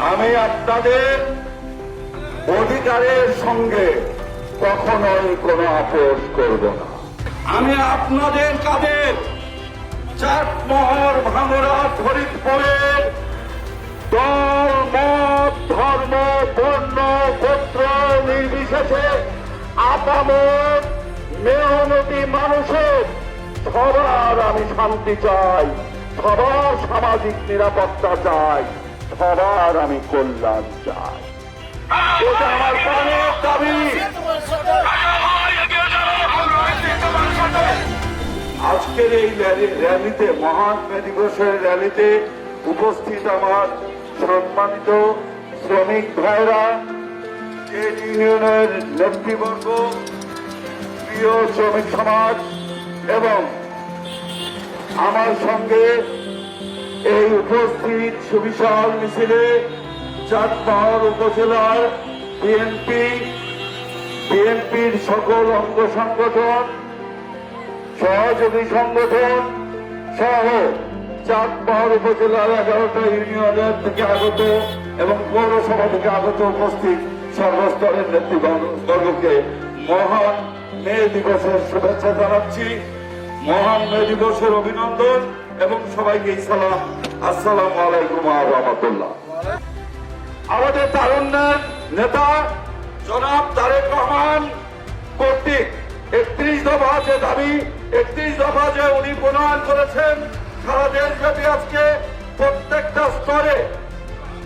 আমি আপনাদের অধিকারের সঙ্গে কখনোই কোনো আপোষ করব না। আমি আপনাদের কাদের চাটমোহর, ভাঙড়া, ফরিদপুরের দল, মত, ধর্ম, বর্ণ, গোত্র নির্বিশেষে আপামর মেহনতি মানুষের সবার আমি শান্তি চাই, সবার সামাজিক নিরাপত্তা চাই, সবার আমি কল্যাণ চাই। এটা আমার প্রাণের দাবি। আজকের এই র্যালিতে, মহান মে দিবসের র্যালিতে উপস্থিত আমার সম্মানিত শ্রমিক ভাইরা, ট্রেড ইউনিয়নের নেতৃবর্গ, প্রিয় শ্রমিক সমাজ এবং আমার সঙ্গে এই উপস্থিত সুবিশাল মিছিলে চাটমোহর উপজেলার বিএনপির সকল অঙ্গ সংগঠন, সহযোগী সংগঠন সহ চাটমোহর উপজেলার 11টা ইউনিয়নের থেকে আগত এবং পৌরসভা থেকে আগত উপস্থিত সর্বস্তরের নেতৃবর্গকে মহান মে দিবসের শুভেচ্ছা জানাচ্ছি, মহান মে দিবসের অভিনন্দন এবং সবাইকে সালাম। আসসালামু আলাইকুম ওয়া রাহমাতুল্লাহ। আমাদের তারুণ্যের নেতা জনাব তারেক রহমান কর্তৃক 31 দফা যে দাবি, 31 দফা যে উনি প্রণয়ন করেছেন, সারা দেশব্যাপী আজকে প্রত্যেকটা স্তরে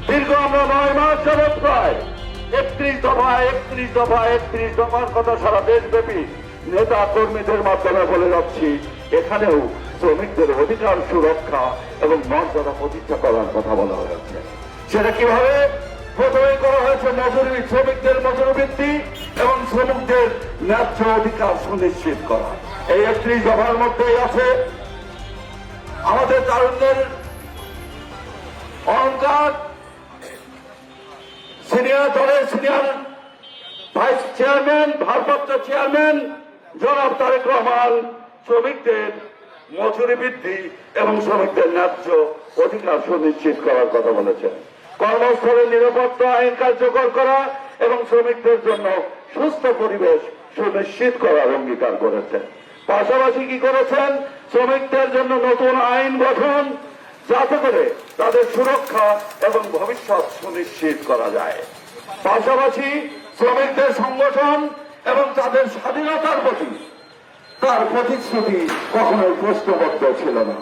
দীর্ঘ আমরা 9 মাস যাবৎ প্রায় 31 দফার কথা সারা দেশব্যাপী নেতা কর্মীদের মাধ্যমে বলে যাচ্ছি। এখানেও শ্রমিকদের অধিকার সুরক্ষা এবং মর্যাদা প্রতিষ্ঠা করার কথা বলা হয়েছে। সেটা কিভাবে? প্রথমে করা হয়েছে শ্রমিকদের মজুরি বৃদ্ধি এবং শ্রমিকদের ন্যায্য অধিকার সুনিশ্চিত করা। এই 31 দফার মধ্যেই আছে আমাদের তারুণ্যের অহংকার, সিনিয়র ভাইস চেয়ারম্যান, ভারপ্রাপ্ত চেয়ারম্যান জনাব তারেক রহমান শ্রমিকদের মজুরি বৃদ্ধি এবং শ্রমিকদের ন্যায্য অধিকার সুনিশ্চিত করার কথা বলেছেন। কর্মস্থলে নিরাপত্তা আইন কার্যকর করা এবং শ্রমিকদের জন্য সুস্থ পরিবেশ সুনিশ্চিত করার অঙ্গীকার করেছেন। পাশাপাশি কি করেছেন? শ্রমিকদের জন্য নতুন আইন গঠন, যাতে করে তাদের সুরক্ষা এবং ভবিষ্যৎ সুনিশ্চিত করা যায়। পাশাপাশি শ্রমিকদের সংগঠন এবং তাদের স্বাধীনতার প্রতি তার প্রতিশ্রুতি কখনোই প্রশ্নবদ্ধ ছিল না।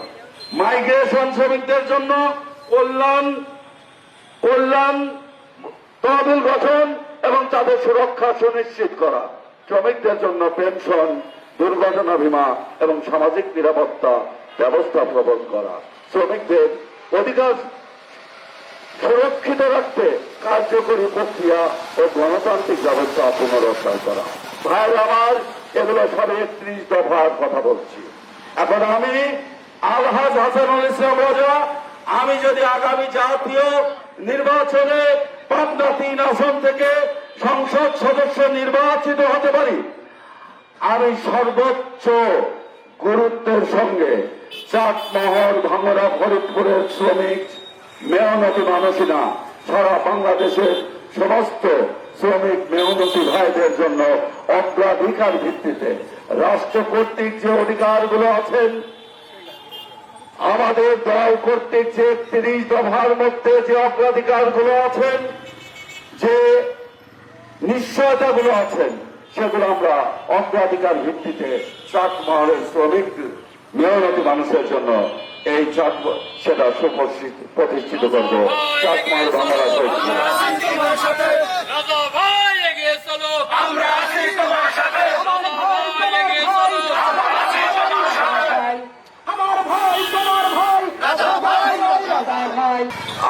মাইগ্রেশন শ্রমিকদের জন্য কল্যাণ তহবিল গঠন এবং তাদের সুরক্ষা সুনিশ্চিত করা, শ্রমিকদের জন্য পেনশন, দুর্ঘটনা বীমা এবং সামাজিক নিরাপত্তা ব্যবস্থা প্রবর্তন করা, শ্রমিকদের অধিকার সুরক্ষিত রাখতে কার্যকরী প্রক্রিয়া ও গণতান্ত্রিক ব্যবস্থা পুনরুদ্ধার করা। ভাই আমার, এগুলো সব 31 দফার কথা বলছি। এখন আমি আলহাজ হাসানুল ইসলাম রাজা, আমি যদি আগামী জাতীয় নির্বাচনে পাবনা 3 আসন থেকে সংসদ সদস্য নির্বাচিত হতে পারি, আমি সর্বোচ্চ গুরুত্বের সঙ্গে চাটমোহর, ভাঙড়া, ফরিদপুরের শ্রমিক মেহনতি মানুষেরা সারা বাংলাদেশের সমস্ত শ্রমিক মেহনতি ভাইদের জন্য অগ্রাধিকার ভিত্তিতে রাষ্ট্র কর্তৃক যে অধিকারগুলো আছেন, আমাদের দল কর্তৃক যে 30 দফার মধ্যে যে অগ্রাধিকারগুলো আছেন, যে নিশ্চয়তাগুলো আছেন, সেগুলো আমরা অগ্রাধিকার ভিত্তিতে চাটমোহরের শ্রমিক মেহনতি মানুষের জন্য এই সেটা প্রতিষ্ঠিত করব। চাটমোহর ভাঙড়া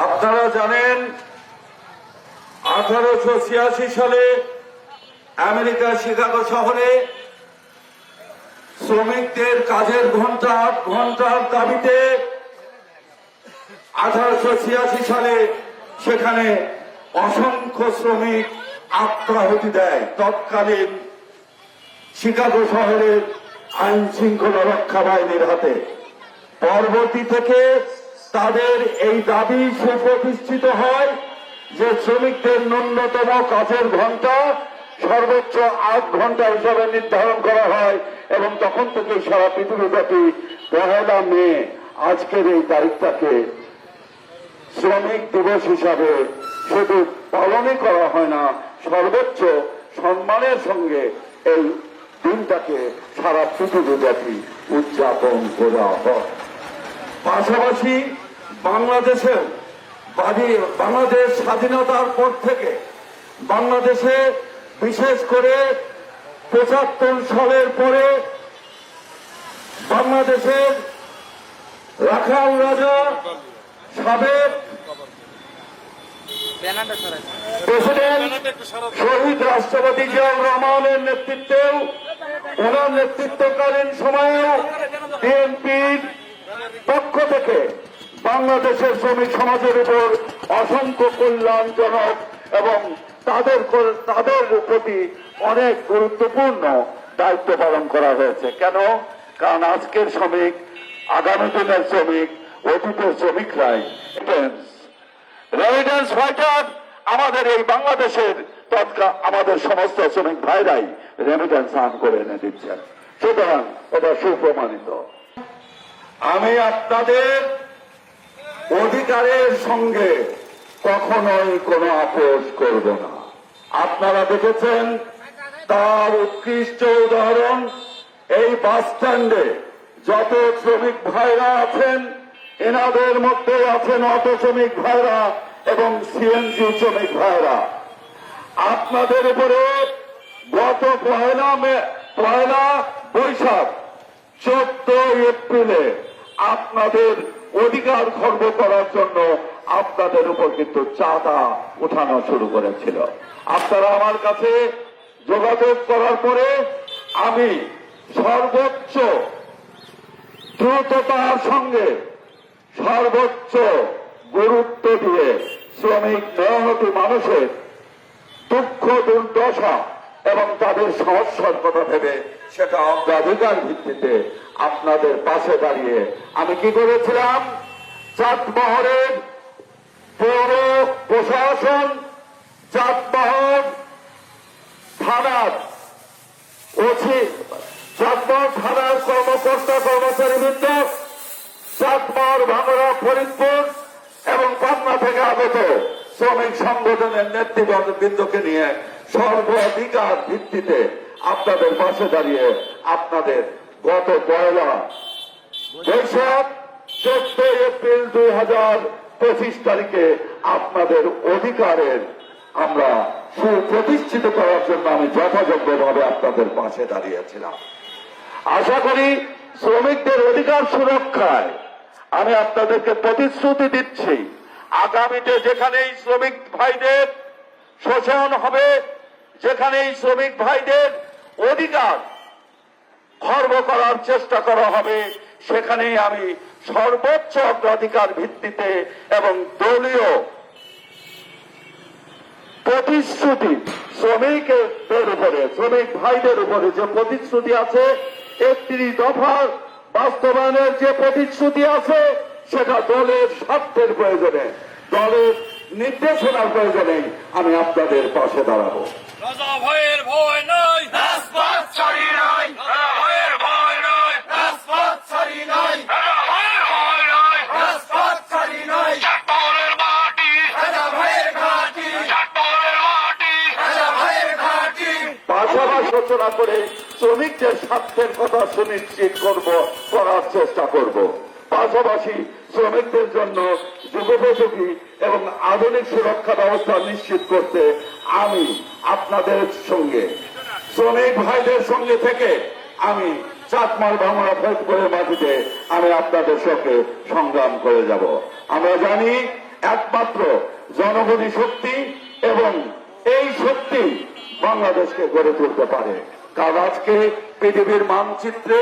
আপনারা জানেন 1886 সালে আমেরিকার শিকাগো শহরে শ্রমিকদের কাজের ঘন্টার দাবিতে 1886 সালে সেখানে অসংখ্য শ্রমিক আত্মাহুতি দেয় তৎকালীন শিকাগো শহরের আইন শৃঙ্খলা রক্ষা বাহিনীর হাতে। পরবর্তী থেকে তাদের এই দাবি সুপ্রতিষ্ঠিত হয় যে শ্রমিকদের ন্যূনতম কাজের ঘন্টা সর্বোচ্চ 8 ঘন্টা হিসাবে নির্ধারণ করা হয় এবং তখন থেকে সারা পৃথিবীব্যাপী 1 মে আজকের এই তারিখটাকে শ্রমিক দিবস হিসাবে শুধু পালনই করা হয় না, সর্বোচ্চ সম্মানের সঙ্গে এই দিনটাকে সারা পৃথিবীব্যাপী উদযাপন করা হয়। পাশাপাশি বাংলাদেশ স্বাধীনতার পর থেকে বাংলাদেশে বিশেষ করে 75 সালের পরে বাংলাদেশের রাখাল রাজা সাবেক প্রেসিডেন্ট শহীদ রাষ্ট্রপতি জিয়াউর রহমানের নেতৃত্বেও ওনার নেতৃত্বকালীন সময়েও বিএনপির পক্ষ থেকে বাংলাদেশের শ্রমিক সমাজের উপর অসংখ্য কল্যাণজনক এবং তাদের প্রতি অনেক গুরুত্বপূর্ণ দায়িত্ব পালন করা হয়েছে। কেন? কারণ আজকের শ্রমিক, আগামী দিনের শ্রমিক, অতীতের শ্রমিকরাই রেমিটেন্স ফাইটার। আমাদের এই বাংলাদেশের আমাদের সমস্ত শ্রমিক ভাইরাই রেমিটেন্স আর্ন করে এনে দিচ্ছেন, সুতরাং এটা সুপ্রমাণিত। আমি আপনাদের অধিকারের সঙ্গে কখনোই কোনো আপোষ করব না। আপনারা দেখেছেন তার উৎকৃষ্ট উদাহরণ এই বাস স্ট্যান্ডে যত শ্রমিক ভাইরা আছেন, এনাদের মধ্যে আছেন অটো শ্রমিক ভাইরা এবং সিএনজি শ্রমিক ভাইরা। আপনাদের উপরে গত পয়লা বৈশাখ 14 এপ্রিলে আপনাদের অধিকার খর্ব করার জন্য আপনাদের উপর কিন্তু চাঁদা উঠানো শুরু করেছিল। আপনারা আমার কাছে যোগাযোগ করার পরে আমি সর্বোচ্চ দ্রুততার সঙ্গে সর্বোচ্চ গুরুত্ব দিয়ে শ্রমিক মেহনতি মানুষের দুঃখ দুর্দশা এবং তাদের সমস্যার কথা ভেবে সেটা অগ্রাধিকার ভিত্তিতে আপনাদের পাশে দাঁড়িয়ে আমি কি করেছিলাম, চাঁদমহরের পৌর প্রশাসন, চাঁদমহর থানার ওসি, চাঁদমহর থানার কর্মকর্তা কর্মচারীবৃন্দ, চাঁদমহর ভাঙড়া ফরিদপুর এবং পাবনা থেকে আগত শ্রমিক সংগঠনের নেতৃবৃন্দকে নিয়ে সর্বাধিকার ভিত্তিতে আপনাদের পাশে দাঁড়িয়ে আপনাদের গত পয়লা বৈশাখ 14 এপ্রিল 2025 তারিখে আপনাদের অধিকারের আমরা সুপ্রতিষ্ঠিত করার জন্য আমি যথাযোগ্যভাবে আপনাদের পাশে দাঁড়িয়েছিলাম। আশা করি শ্রমিকদের অধিকার সুরক্ষায় আমি আপনাদেরকে প্রতিশ্রুতি দিচ্ছি, আগামীতে যেখানেই শ্রমিক ভাইদের শোষণ হবে, যেখানেই শ্রমিক ভাইদের অধিকার খর্ব করার চেষ্টা করা হবে, সেখানেই আমি সর্বোচ্চ অগ্রাধিকার ভিত্তিতে এবং দলীয় প্রতিশ্রুতি শ্রমিকদের উপরে, শ্রমিক ভাইদের উপরে যে প্রতিশ্রুতি আছে, 31 দফার বাস্তবায়নের যে প্রতিশ্রুতি আছে, সেটা দলের স্বার্থের প্রয়োজনে, দলের নির্দেশনার প্রয়োজনে আমি আপনাদের পাশে দাঁড়াবো। রাজা ভয়ের ভয় নাই, রাজপথ ছাড়ি নাই, ভয়ের ভয় নাই, রাজপথ ছাড়ি নাই, ভয়ের ভয় নাই, রাজপথ ছাড়ি নাই। চাঁদমহরের মাটি, রাজা ভয়ের ঘাঁটি, চাঁদমহরের মাটি, রাজা ভয়ের ঘাঁটি। পাশাপাশি সূচনা করে শ্রমিকদের স্বার্থের কথা সুনিশ্চিত করার চেষ্টা করব। পাশাপাশি শ্রমিকদের জন্য যুগোপযোগী এবং আধুনিক সুরক্ষা ব্যবস্থা নিশ্চিত করতে আমি আপনাদের সঙ্গে, শ্রমিক ভাইদের সঙ্গে থেকে আমি চাঁদমহর ভাঙড়া ফরিদপুরের মাটিতে আমি আপনাদের সঙ্গে সংগ্রাম করে যাব। আমরা জানি একমাত্র জনগণই শক্তি এবং এই শক্তি বাংলাদেশকে গড়ে তুলতে পারে। কারণ আজকে পৃথিবীর মানচিত্রে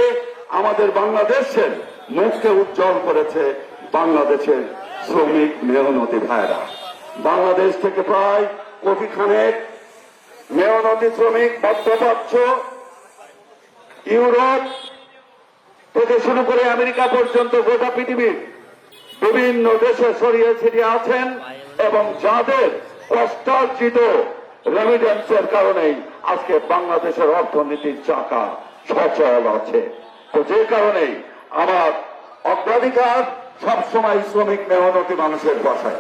আমাদের বাংলাদেশের মুখকে উজ্জ্বল করেছে বাংলাদেশের শ্রমিক মেহনতি ভাইরা। বাংলাদেশ থেকে প্রায় কোটিখানেক মেহনতি শ্রমিক মধ্যপ্রাচ্য, ইউরোপ থেকে শুরু করে আমেরিকা পর্যন্ত গোটা পৃথিবীর বিভিন্ন দেশে ছড়িয়ে ছিটিয়ে আছেন এবং যাদের কষ্টার্জিত রেমিডেন্সের কারণেই আজকে বাংলাদেশের অর্থনীতির চাকা সচল আছে। তো যে কারণেই আমার অগ্রাধিকার সবসময় শ্রমিক মেহনতি মানুষের পাশে।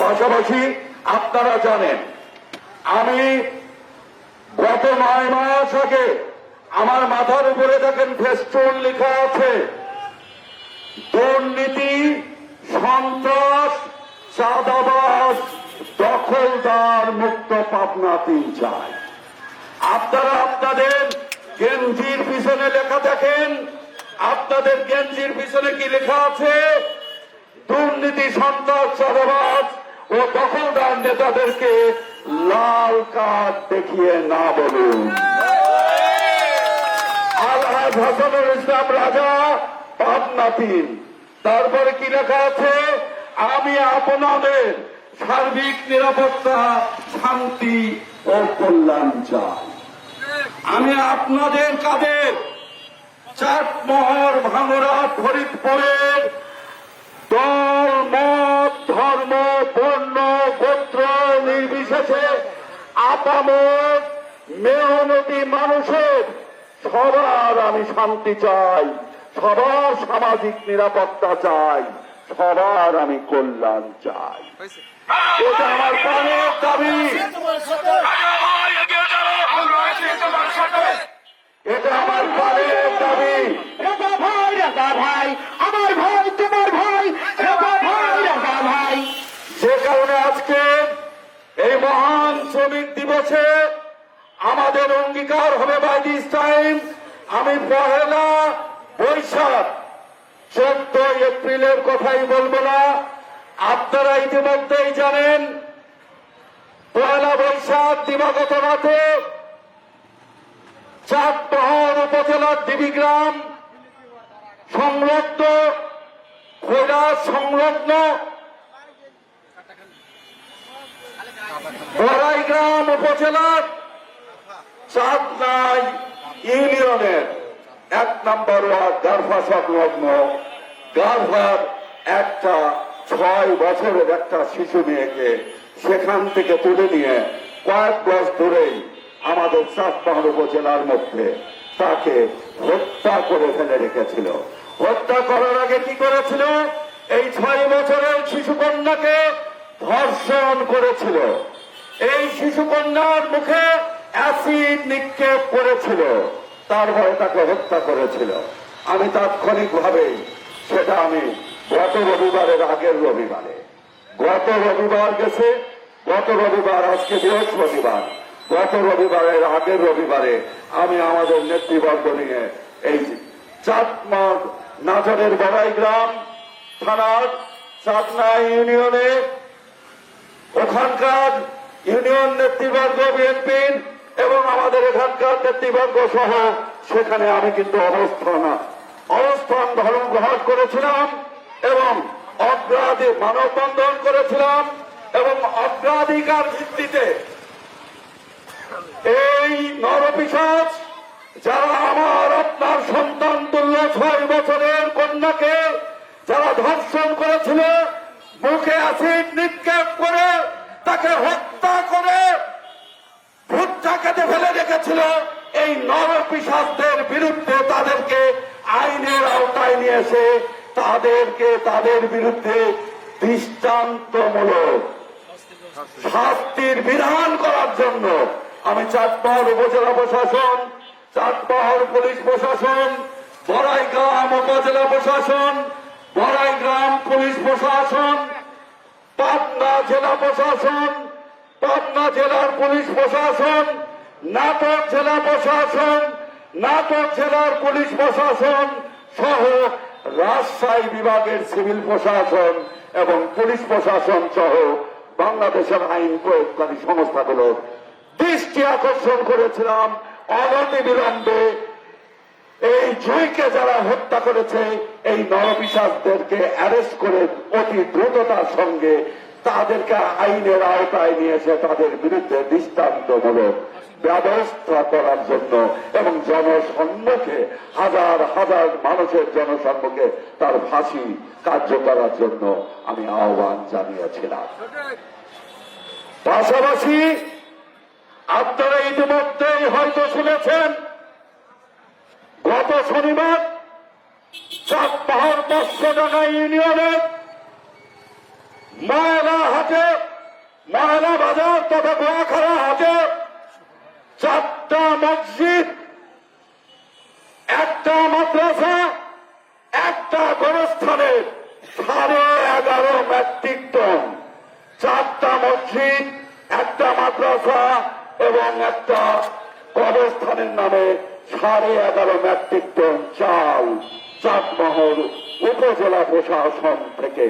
পাশাপাশি আপনারা জানেন আমি গত 9 মাস আগে আমার মাথার উপরে দেখেন ফেস্টুন লেখা আছে দুর্নীতি, সন্ত্রাস, চাঁদাবাজ, দখলদার মুক্ত পাবনা 3 চাই। আপনারা আপনাদের গেঞ্জির পিছনে লেখা দেখেন, আপনাদের গেঞ্জির পিছনে কি লেখা আছে? দুর্নীতি, সন্ত্রাস, চাঁদাবাজ ও দখলদার নেতাদেরকে লাল কার্ড দেখিয়ে না বলুন। আলহাজ হাসানুল ইসলাম রাজা, পাবনা 3। তারপরে কি লেখা আছে? আমি আপনাদের সার্বিক নিরাপত্তা, শান্তি ও কল্যাণ চাই। আমি আপনাদের কাদের চাটমোহর, ভাঙড়া, ফরিদপুরের দল, মত, ধর্ম, বর্ণ, গোত্র নির্বিশেষে আপামর মেহনতি মানুষের সবার আমি শান্তি চাই, সবার সামাজিক নিরাপত্তা চাই, সবার আমি কল্যাণ চাই। এটা আমার প্রাণের দাবি, এটা আমার প্রাণের দাবি। ভাই রাজা ভাই, আমার ভাই তোমার ভাই, ভাই রাজা ভাই। যে কারণে আজকে এই মহান শ্রমিক দিবসে আমাদের অঙ্গীকার হবে বাই দিস টাইম আমি 1 বৈশাখ 14 এপ্রিলের কথাই বলবো না। আপনারা ইতিমধ্যেই জানেন 1 বৈশাখ দিবাগত রাতে চাটমোহর উপজেলার দেবীগ্রাম সংলগ্ন, কৈলাস সংলগ্ন বড়াইগ্রাম উপজেলার চাঁদনাই ইউনিয়নের 1 নম্বর ওয়ার্ড গারফা সংলগ্ন গারফার একটা 6 বছরের একটা শিশু মেয়েকে সেখান থেকে তুলে নিয়ে কয়েক বছর ধরেই আমাদের চাঁদপাহাড় উপজেলার মধ্যে তাকে হত্যা করে ফেলে রেখেছিল। হত্যা করার আগে কি করেছিল? এই 6 বছরের শিশুকন্যাকে ধর্ষণ করেছিল। এই শিশুকন্যার মুখে অ্যাসিড নিক্ষেপ করেছিল, তারপরে তাকে হত্যা করেছিল। আমি তাৎক্ষণিকভাবে সেটা আমি গত রবিবারের আগের রবিবারে, গত রবিবার গেছে, গত রবিবার আজকে বৃহস্পতিবার, গত রবিবারের আগের রবিবারে আমি আমাদের নেতৃবর্গ নিয়ে এই চাটমোহর নাজারের বড়াইগ্রাম থানার চাটনা ইউনিয়নে ওখানকার ইউনিয়ন নেতৃবর্গ বিএনপির এবং আমাদের এখানকার নেতৃবর্গ সহ সেখানে আমি কিন্তু অবস্থান গ্রহণ করেছিলাম এবং মানববন্ধন করেছিলাম এবং অগ্রাধিকার ভিত্তিতে এই নরপিশাচ যারা আমার আপনার সন্তান তুল্য 6 বছরের কন্যাকে যারা ধর্ষণ করেছিল, মুখে অ্যাসিড নিক্ষেপ করে তাকে হত্যা করে ভুট্টা কেটে ফেলে রেখেছিল, এই নরপিশাচদের বিরুদ্ধে তাদেরকে আইনের আওতায় নিয়ে এসে তাদের বিরুদ্ধে দৃষ্টান্তমূলক শাস্তির বিধান করার জন্য আমি চাটমোহর উপজেলা প্রশাসন, চাটমোহর পুলিশ প্রশাসন, বড়াইগ্রাম উপজেলা প্রশাসন, বড়াইগ্রাম পুলিশ প্রশাসন, পাবনা জেলা প্রশাসন, পাবনা জেলার পুলিশ প্রশাসন, নাটোর জেলা প্রশাসন, নাটোর জেলার পুলিশ প্রশাসন সহ রাজশাহী বিভাগের সিভিল প্রশাসন এবং পুলিশ প্রশাসন সহ বাংলাদেশের আইন প্রয়োগকারী সংস্থাগুলোর দৃষ্টি আকর্ষণ করেছিলাম অনতিবিলম্বে এই জয়কে যারা হত্যা করেছে এই নরপিশাচদেরকে অ্যারেস্ট করে অতি দ্রুততার সঙ্গে তাদেরকে আইনের আওতায় নিয়ে এসে তাদের বিরুদ্ধে দৃষ্টান্তমূলক ব্যবস্থা করার জন্য এবং জনসম্মুখে হাজার হাজার মানুষের জনসম্মুখে তার ফাঁসি কার্য করার জন্য আমি আহ্বান জানিয়েছিলাম। পাশাপাশি আপনারা ইতিমধ্যেই হয়তো শুনেছেন গত শনিবার চাঁদপাহাড় মৎস্যডাঙ্গা ইউনিয়নের ময়লা হাটে, ময়লা বাজার তথা গোয়াখাড়া হাটে 4টা মসজিদ, একটা মাদ্রাসা, একটা গোরস্থানের 11.5 মেট্রিক টন, 4টা মসজিদ, একটা মাদ্রাসা এবং একটা কবরস্থানের নামে 11.5 মেট্রিক টন চাল চাঁদমোহর উপজেলা প্রশাসন থেকে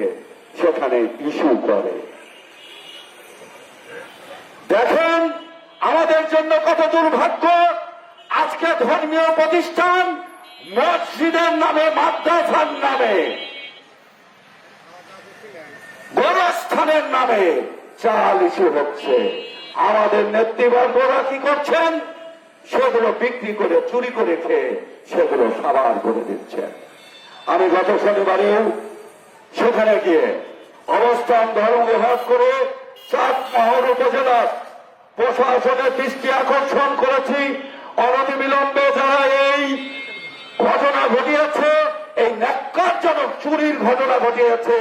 সেখানে ইস্যু করে। দেখেন আমাদের জন্য কত দুর্ভাগ্য, আজকে ধর্মীয় প্রতিষ্ঠান মসজিদের নামে, মাদ্রাসার নামে, গোরস্থানের নামে চাল ইস্যু হচ্ছে। আমাদের নেতৃবর্গরা কি করছেন? সেগুলো বিক্রি করে, চুরি করে খেয়ে সেগুলো সাবার করে দিচ্ছেন। আমি গত শনিবারেও সেখানে গিয়ে অবস্থান ধর্মঘট করে চাঁদমোহর উপজেলার প্রশাসনের দৃষ্টি আকর্ষণ করেছি। অনতিবিলম্বে যারা এই ঘটনা ঘটিয়েছে, এই ন্যাক্কারজনক চুরির ঘটনা ঘটিয়েছে,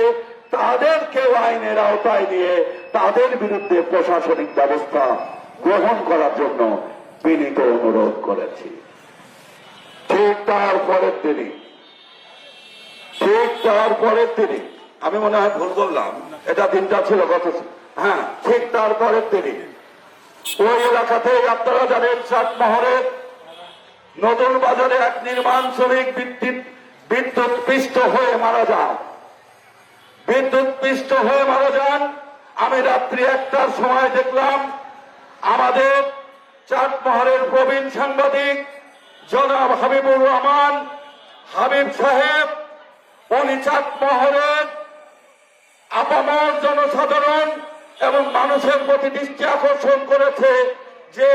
তাদেরকেও আইনের আওতায় নিয়ে তাদের বিরুদ্ধে প্রশাসনিক ব্যবস্থা গ্রহণ করার জন্য বিনীত অনুরোধ করেছি। ঠিক তার পরের দিনই আমি মনে হয় ভুল করলাম, এটা দিনটা ছিল গত, হ্যাঁ ঠিক তার পরের দিনই ওই এলাকাতেই আপনারা জানেন চাঁদমোহরের নতুন বাজারে এক নির্মাণ শ্রমিক বিদ্যুৎ পৃষ্ঠ হয়ে মারা যান। আমি রাত্রি 1টার সময় দেখলাম আমাদের চাঁদমোহরের প্রবীণ সাংবাদিক জনাব হাবিবুর রহমান হাবিব সাহেব, উনি চাঁদমোহরের আপামর জনসাধারণ এবং মানুষের প্রতি দৃষ্টি আকর্ষণ করেছে যে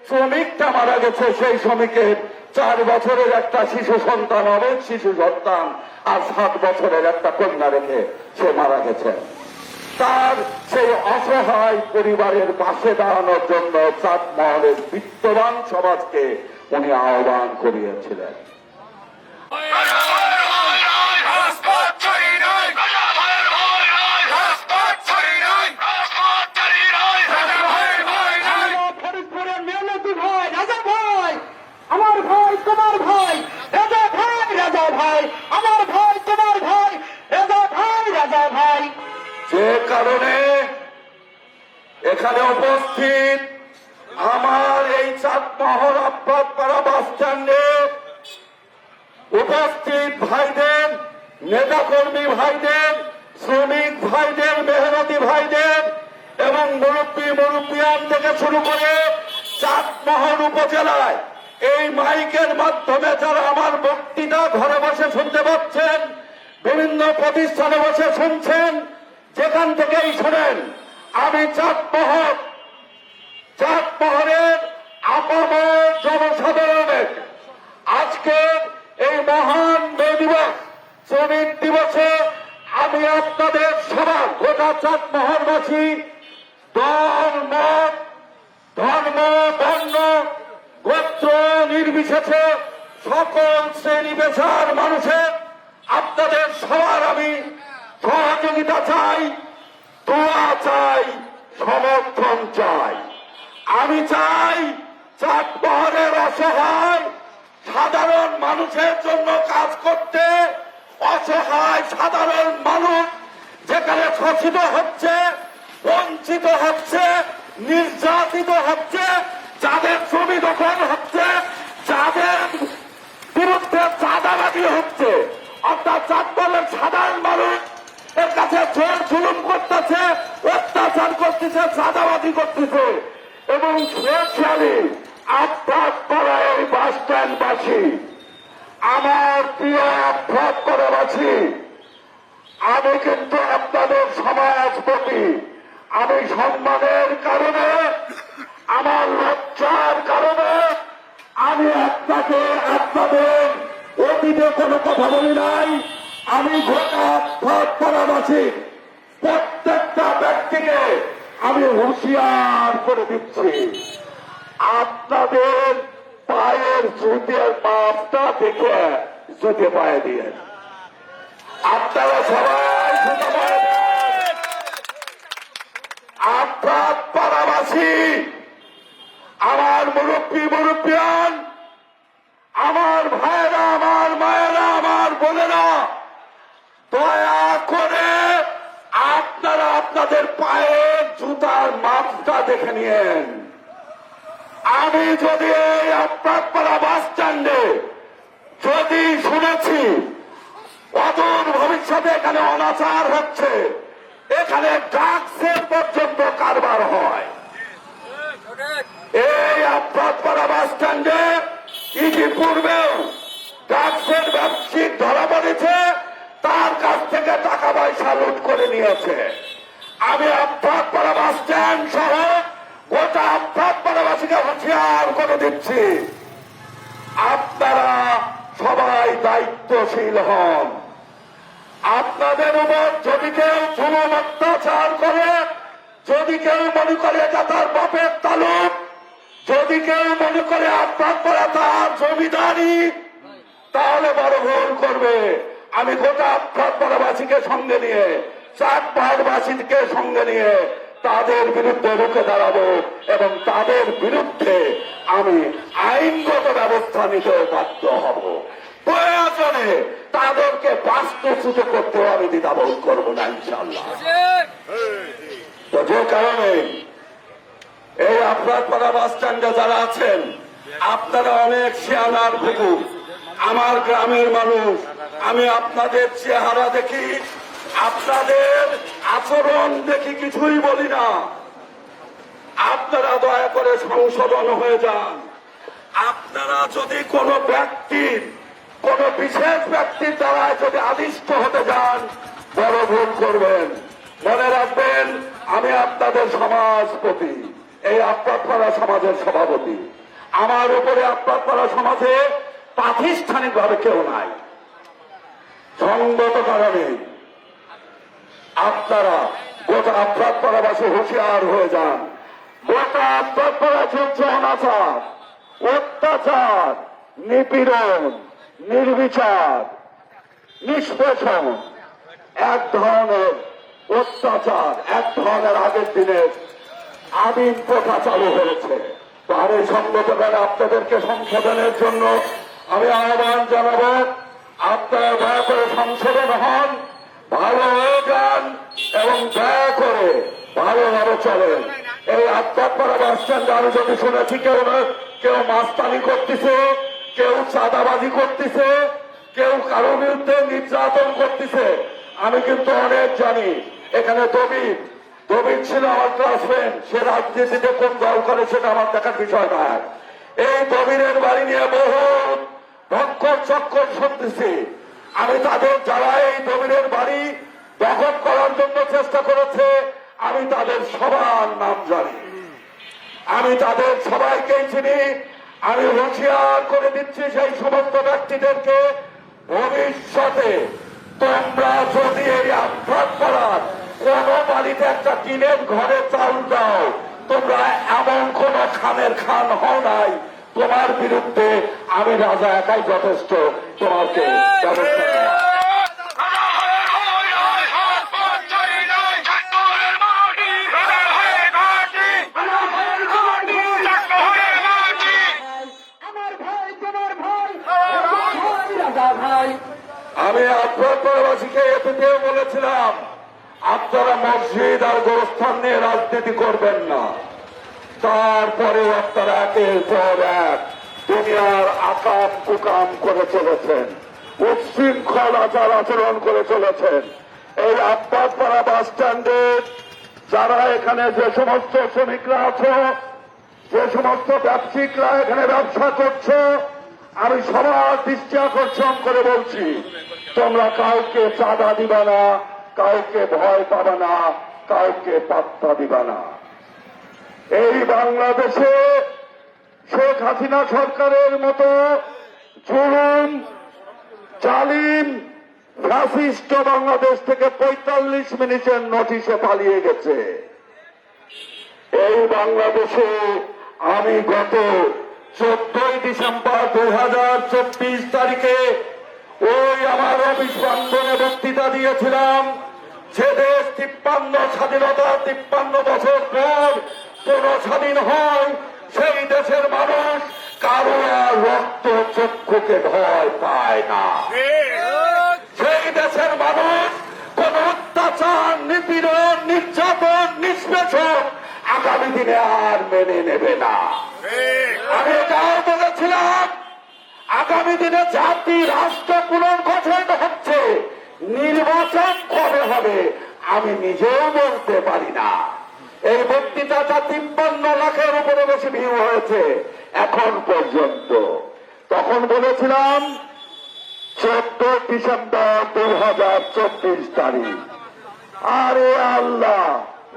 শ্রমিকটা মারা গেছে, সেই শ্রমিকের 4 বছরের একটা শিশু সন্তান, অনেক শিশু সন্তান আর 7 বছরের একটা কন্যা রেখে সে মারা গেছে। তার সেই অসহায় পরিবারের পাশে দাঁড়ানোর জন্য চাঁদমোহরের বিত্তবান সমাজকে উনি আহ্বান করিয়েছিলেন। ফরিদপুরের মেহনতি ভাই, রাজা ভাই, আমার ভাই তোমার ভাই, রাজা ভাই, রাজা ভাই, আমার ভাই তোমার ভাই, রাজা ভাই, রাজা ভাই। যে কারণে এখানে উপস্থিত আমার এই চাঁদমোহর আব্বাসপাড়া বাস স্ট্যান্ডে উপস্থিত ভাইদের, নেতাকর্মী ভাইদের, শ্রমিক ভাইদের, মেহনতি ভাইদের এবং মুরব্বিয়ান থেকে শুরু করে চাঁদমোহর উপজেলায় এই মাইকের মাধ্যমে যারা আমার বক্তৃতা ঘরে বসে শুনতে পাচ্ছেন, বিভিন্ন প্রতিষ্ঠানে বসে শুনছেন, যেখান থেকেই শোনেন, আমি চাঁদমোহরের আপামর জনসাধারণের আজকে এই মহান দিবস, শ্রমিক দিবসে আমি আপনাদের সবার, গোটা চাঁদমোহরবাসী, দল মত, ধর্ম, বর্ণ, গোত্র নির্বিশেষে সকল শ্রেণী পেশার মানুষের আপনাদের সবার আমি সহযোগিতা চাই, দোয়া চাই, সমর্থন চাই। আমি চাই চাঁদমোহরের অসহায় সাধারণ মানুষের জন্য কাজ করতে। অসহায় সাধারণ মানুষ যেখানে শোষিত হচ্ছে, বঞ্চিত হচ্ছে, নির্যাতিত হচ্ছে, যাদের জমি দখল হচ্ছে, যাদের বিরুদ্ধে চাঁদাবাজি হচ্ছে, অর্থাৎ চাঁদমোহরের সাধারণ মানুষ এর কাছে জোর জুলুম করতেছে, অত্যাচার করতেছে, চাঁদাবাজি করতেছে। এবং স্পেশালি আব্বাসপাড়া এই বাস স্ট্যান্ডবাসী, আমার প্রিয় আব্বাসপাড়াবাসী, আমি কিন্তু আপনাদের সমাজপতি। আমি সম্মানের কারণে, আমার লজ্জার কারণে আমি আপনাদের অতীতে কোনো কথা বলি নাই। আমি গোটা আব্বাসপাড়াবাসী প্রত্যেকটা ব্যক্তিকে আমি হুঁশিয়ার করে দিচ্ছি, আপনাদের পায়ের জুতের মাপটা দেখে জুতে পায়ে দিয়ে আপনারা সবাই জুতো পায়ে দেন। আপনার পাড়াবাসী, আমার মুরব্বিয়ান, আমার ভাইয়েরা, আমার মায়েরা, আমার বোনেরা, দয়া করে আপনারা আপনাদের পায়ের জুতার মাপটা দেখে নিয়েন। আমি যদি এই আপনারপাড়া বাস স্ট্যান্ডে যদি শুনেছি অদূর ভবিষ্যতে এখানে অনাচার হচ্ছে, এখানে ড্রাগসের পর্যন্ত কারবার হয়, এই আপনারপাড়া বাস স্ট্যান্ডে ইতিপূর্বেও ড্রাগসের ব্যবসায়িক ধরা পড়েছে, তার কাছ থেকে টাকা পয়সা লুট করে নিয়েছে। আমি আপনারপাড়া বাস স্ট্যান্ড সহ গোটা আপনারপাড়াবাসীকে হুঁশিয়ার করে দিচ্ছি, আপনারা সবাই দায়িত্বশীল হন। আপনাদের উপর যদি কেউ জুলুম অত্যাচার করে, যদি কেউ মনে করে এটা তার বাপের তালুক, যদি কেউ মনে করে আপনারপাড়া তার জমিদারি, তাহলে বড় ভুল করবে। আমি গোটা আপনারপাড়াবাসীকে সঙ্গে নিয়ে, চাঁদপাড়বাসীকে সঙ্গে নিয়ে তাদের বিরুদ্ধে রুখে দাঁড়াবো এবং তাদের বিরুদ্ধে আমি আইনগত ব্যবস্থা নিতেও বাধ্য হব। প্রয়োজনে তাদেরকে বাস্তুচ্যুত করতেও আমি দ্বিধাবোধ করবো না, ইনশাল্লাহ। তো যে কারণে এই আপনারপাড়া বাস স্ট্যান্ডে যারা আছেন, আপনারা অনেক শেয়ানার কুকুর, আমার গ্রামের মানুষ। আমি আপনাদের চেহারা দেখি, আপনাদের আচরণ দেখি, কিছুই বলি না। আপনারা দয়া করে সংশোধন হয়ে যান। আপনারা যদি কোনো ব্যক্তির, কোনো বিশেষ ব্যক্তির দ্বারা যদি আদিষ্ট হতে যান, বড় ভুল করবেন। মনে রাখবেন, আমি আপনাদের সমাজপতি, এই আপনারপাড়া সমাজের সভাপতি। আমার উপরে আপনারপাড়া সমাজে প্রাতিষ্ঠানিকভাবে কেউ নাই। সঙ্গত কারণে আপনারা গোটা আপনারপাড়াবাসী হুঁশিয়ার হয়ে যান। গোটা আপনারপাড়া চলছে অনাচার, অত্যাচার, নিপীড়ন, নির্বিচার, নিষ্পেষণ, এক ধরনের অত্যাচার, এক ধরনের আগের দিনের আদিম প্রথা চালু হয়েছে। তার এই সংগঠনের আপনাদেরকে সংশোধনের জন্য আমি আহ্বান জানাবো, আপনারা দয়া করে সংশোধন হন, ভালো হয়ে যান এবং দয়া করে ভালোভাবে চলেন। এই আপনারপাড়া বাস স্ট্যান্ডে আমি যদি শুনেছি কেউ মাস্তানি করতেছে, কেউ চাঁদাবাজি করতেছে, কেউ কারো বিরুদ্ধে নির্যাতন করতেছে, আমি কিন্তু অনেক জানি। এখানে দবির ছিল আমার ক্লাসমেট, সে রাজনীতিতে কোন দল করে সেটা আমার দেখার বিষয় নয়। এই দবিরের বাড়ি নিয়ে বহু ভক্ষর চক্কর শুনতেছি। আমি তাদের, যারা এই দবিরের বাড়ি দখল করার জন্য চেষ্টা করেছে, আমি তাদের সবার নাম জানি, আমি তাদের সবাইকেই চিনি। আমি হুঁশিয়ার করে দিচ্ছি সেই সমস্ত ব্যক্তিদেরকে, ভবিষ্যতে তোমরা যদি এই আপনারপাড়ার কোন বাড়িতে একটা টিনের ঘরে চাল দাও, তোমরা এমন কোন খানের খান হও নাই, তোমার বিরুদ্ধে আমি রাজা একাই যথেষ্ট তোমাকে ব্যবস্থা নেওয়া। আমি আপনারপাড়াবাসীকে এতেও বলেছিলাম, আপনারা মসজিদ আর গোরস্থান নিয়ে রাজনীতি করবেন না। তারপরে আপনারা একের পর এক দুনিয়ার আকাম কুকাম করে চলেছেন, উচ্ছৃঙ্খল আচার আচরণ করে চলেছেন। এই আপনারপাড়া বাস স্ট্যান্ডে যারা এখানে যে সমস্ত শ্রমিকরা আছে, যে সমস্ত ব্যবসায়িকরা এখানে ব্যবসা করছে, আমি সবার দৃষ্টি আকর্ষণ করে বলছি, তোমরা কাউকে চাঁদা দিবা না, কাউকে ভয় পাবে না, কাউকে পাত্তা দিবা না। এই বাংলাদেশে শেখ হাসিনা সরকারের মতো জুলুম, জালিম, ফ্যাসিস্ট বাংলাদেশ থেকে 45 মিনিটের নোটিশে পালিয়ে গেছে। বাংলাদেশে আমি গত 14 ডিসেম্বর 2024 তারিখে ওই আমার অফিস প্রাঙ্গনে বক্তৃতা দিয়েছিলাম। যে দেশ 53 স্বাধীনতা 53 বছর পর পুনঃস্বাধীন হয়, সেই দেশের মানুষ কারো আর রক্ত চক্ষুকে ভয় পায় না। সেই দেশের মানুষ কোন অত্যাচার, নিপীড়ন, নির্যাতন, নিষ্পেষণ আগামী দিনে আর মেনে নেবে না। আমি এটাও বলেছিলাম, আগামী দিনে জাতি রাষ্ট্র পুনর্গঠন হচ্ছে, নির্বাচন কবে হবে আমি নিজেও বলতে পারি না। এই বক্তৃতাটা 53 লাখের উপরে বেশি ভিউ হয়েছে এখন পর্যন্ত। তখন বলেছিলাম 14 ডিসেম্বর 2024 তারিখ। আরে আল্লাহ,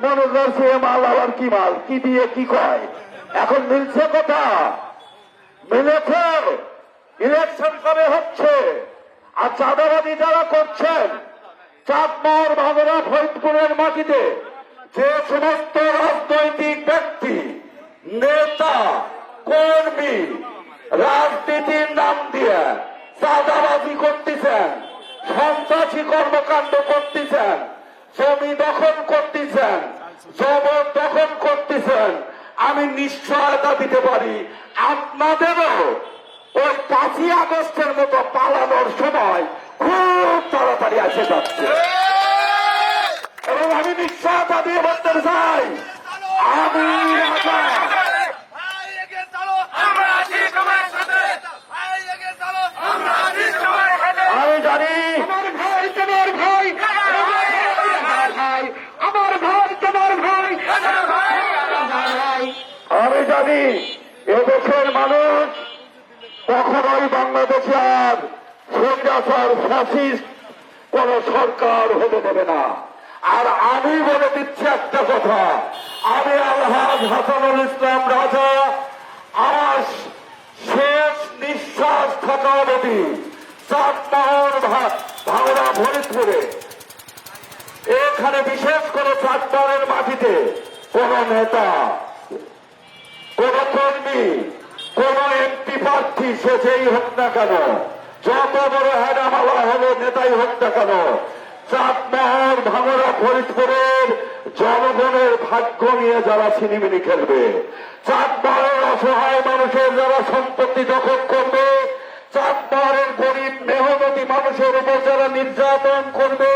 মনে করছে মাল আবার কি মাল, কি দিয়ে কি কয়, এখন মিলছে কথা? মিলেছে? ইলেকশন কবে হচ্ছে? আর চাঁদাবাদী যারা করছেন, চাঁদমার ভাগরা ফরিদপুরের মাটিতে যে সমস্ত রাজনৈতিক ব্যক্তি, নেতা, কর্মী রাজনীতির নাম দিয়ে চাঁদাবাজি করতেছেন, সন্ত্রাসী কর্মকাণ্ড করতেছেন, জমি দখল করতেছেন, জবরদখল করতেছেন, আমি নিশ্চয়তা দিতে পারি আপনাদেরও ওই 5ই আগস্টের মতো পালানোর সময় খুব তাড়াতাড়ি এসে যাচ্ছে। এবং আমি নিশ্চয়তা দিয়ে বলতে চাই, আমি রাজা, আমি জানি আমার ভাই তোমার ভাই, আমার ভাই, আমার ভাই তোমার ভাই, আমি জানি এদেশের মানুষ কখনোই বাংলাদেশে আর স্বৈরাচার ফ্যাসিস্ট কোন সরকার হতে দেবে না। আর আমি বলে দিচ্ছি একটা কথা, আমি আলহাজ হাসানুল ইসলাম রাজা আমার শেষ নিঃশ্বাস থাকা অবধি চাঁদমাহর ভাঙড়া ফরিদপুরে, এখানে বিশেষ করে চাঁদমাহরের মাটিতে কোন নেতা, কোন কর্মী, কোন এমপি প্রার্থী সে যেই হোক না কেন, যত বড় হেডামালা হলো নেতাই হোক না কেন, চাঁদমাহর ভাঙড়া ফরিদপুরের জনগণের ভাগ্য নিয়ে যারা ছিনিমিনি খেলবে, চাঁদমাহরের অসহায় মানুষের যারা সম্পত্তি দখল করবে, চাঁদমাহরের গরিব মেহনতি মানুষের উপর যারা নির্যাতন করবে,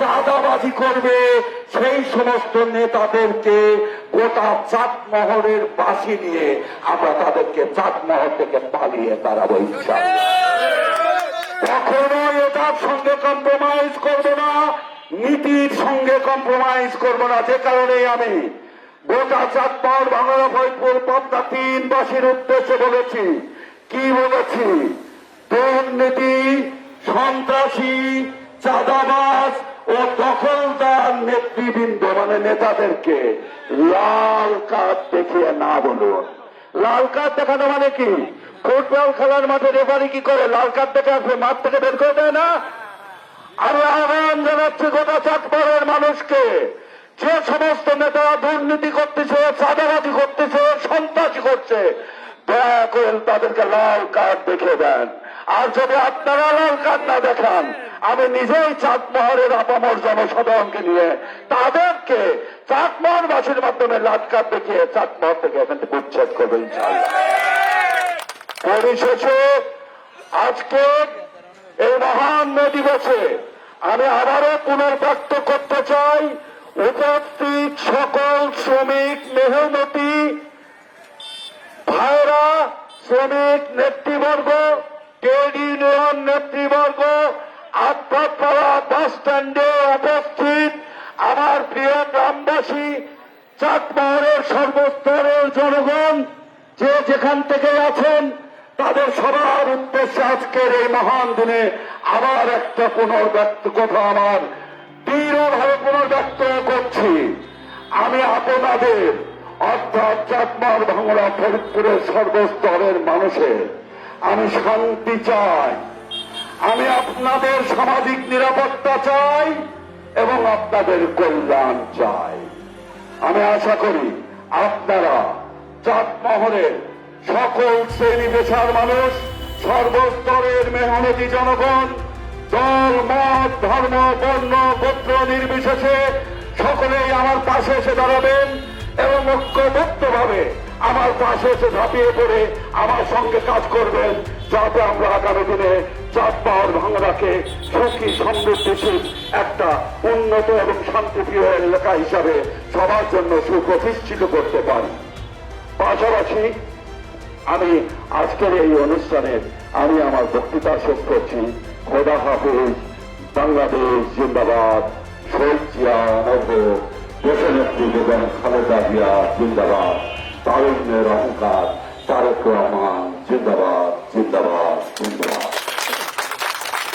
চাঁদাবাজি করবে, সেই সমস্ত নেতাদেরকে গোটা চাঁদমহরের বাসি নিয়ে আমরা তাদেরকে চাঁদমহর থেকে পালিয়ে তাড়াবো ইনশাআল্লাহ। কখনো এটার সঙ্গে কম্প্রোমাইজ করবো না, নীতির সঙ্গে কম্প্রোমাইজ করবো না। যে কারণে আমি গোটা চাঁদমহর, ভাঙড়া, ফরিদপুর, পাবনা 3বাসীর উদ্দেশ্যে বলেছি, কি বলেছি, দুর্নীতি, সন্ত্রাসী, চাঁদাবাজ ও দখলদার নেতৃবৃন্দ মানে নেতাদেরকে লাল কার্ড দেখিয়ে না বলুন। লাল কার্ড দেখানো মানে কি? ফুটবল খেলার মাঠে রেফারি কি করে? লাল কার্ড দেখে আসবে, মাঠ থেকে বের করে দেয় না? আমি আহ্বান জানাচ্ছি গোটা চাঁদমাহরের মানুষকে, যে সমস্ত নেতারা দুর্নীতি করতেছে, চাঁদাবাজি করতেছে, সন্ত্রাসী করছে, দয়া করে তাদেরকে লাল কার্ড দেখিয়ে দেন। আর যদি আপনারা লাল কার্ড না দেখান, আমি নিজেই চাঁদমহরের আপামর জনসাধারণকে নিয়ে তাদেরকে চাঁদমহরবাসীর মাধ্যমে লাল কার্ড দেখিয়ে চাঁদমহর থেকে এখান থেকে উচ্ছেদ করবো ইনশাআল্লাহ। পরিশেষে আজকে এই মহান মে দিবসে আমি আবারও পুনর্ব্যক্ত করতে চাই, উপস্থিত সকল শ্রমিক, মেহনতি ভাইরা, শ্রমিক নেতৃবর্গ, ট্রেড ইউনিয়ন নেতৃবর্গ, আত্মাপাড়া বাস স্ট্যান্ডে উপস্থিত আমার প্রিয় গ্রামবাসী, চাঁদমহরের সর্বস্তরের জনগণ, যে যেখান থেকে আছেন, তাদের সবার উদ্দেশ্যে আজকের এই মহান দিনে আবার একটা পুনর্ব্যক্ত কথা আমার দৃঢ়ভাবে পুনর্ব্যক্ত করছি। আমি আপনাদের অর্থাৎ চাঁদমাহর, ভাঙড়া, ফরিদপুরের সর্বস্তরের মানুষের আমি শান্তি চাই, আমি আপনাদের সামাজিক নিরাপত্তা চাই এবং আপনাদের কল্যাণ চাই। আমি আশা করি আপনারা চাঁদমোহরের সকল শ্রেণী পেশার মানুষ, সর্বস্তরের মেহনতি জনগণ, দল মত ধর্ম বর্ণ গোত্র নির্বিশেষে সকলেই আমার পাশে এসে দাঁড়াবেন এবং ঐক্যবদ্ধভাবে আমার পাশে এসে ঝাঁপিয়ে পড়ে আমার সঙ্গে কাজ করবেন, যাতে আমরা আগামী দিনে চাঁদপাহাড় ভাঙড়াকে সুখী সমৃদ্ধিশীল একটা উন্নত এবং শান্তিপ্রিয় এলাকা হিসাবে সবার জন্য সুপ্রতিষ্ঠিত করতে পারি। পাশাপাশি আমি আজকের এই অনুষ্ঠানে আমি আমার বক্তৃতা শেষ করছি। খোদা হাফিজ, বাংলাদেশ জিন্দাবাদ, শহীদ জিয়া অমর, দেশনেত্রী বেগম খালেদা জিয়া জিন্দাবাদ, তারুণ্যের অহংকার তারেক রহমান জিন্দাবাদ জিন্দাবাদ জিন্দাবাদ।